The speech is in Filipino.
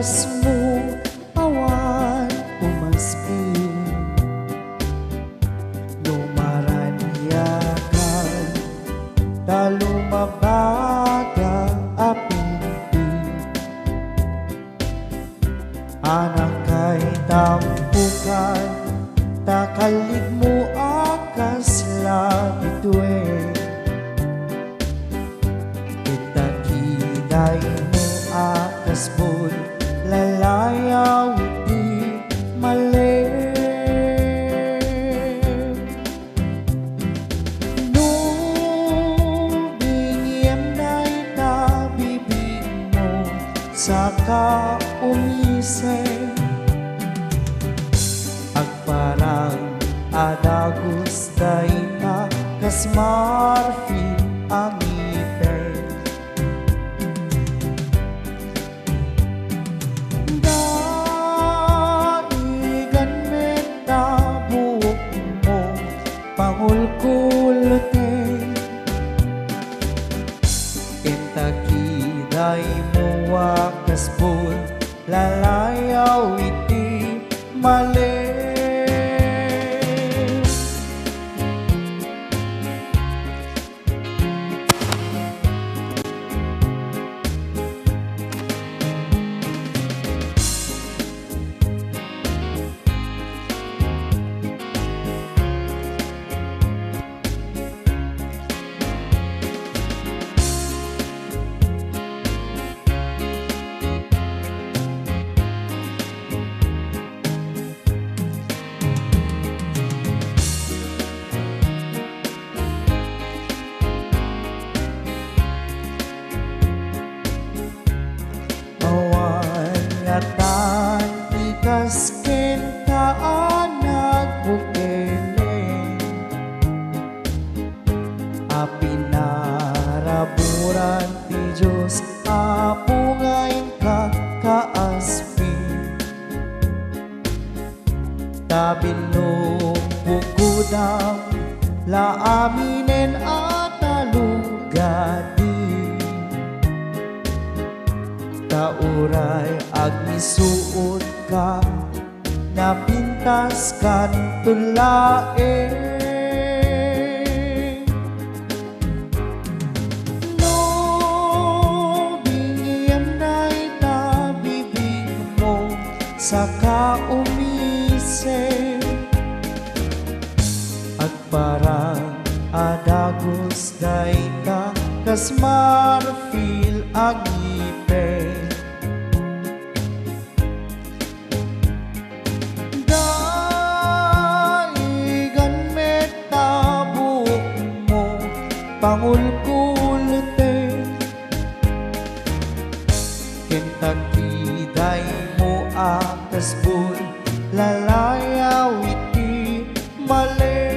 wakas mo awan umaspin lumaraniyakan talumabaga apintin anak kay tampukan takalig mo akas labitue itakiday mo akas bol lalayaw iti mali nubingiem na itabibig mo sa kaumisay agparang adagos day ka kas marfil ang ipay daigan meta buhok mo pangulkulote entakiday mo wakas bul lalayaw iti mali tan ikas kentaan nagbukele apinaraburan ti Diyos apungain ka kaaspin tabinong bukudam laaminen at alugadi tauray agmisuot ka napintas kan tulae no bingiem na itabibig mo sa kaumise at parang adagos day ka kas marfil agipe pangulkulote kentakiday mo akas bul lalayaw iti mali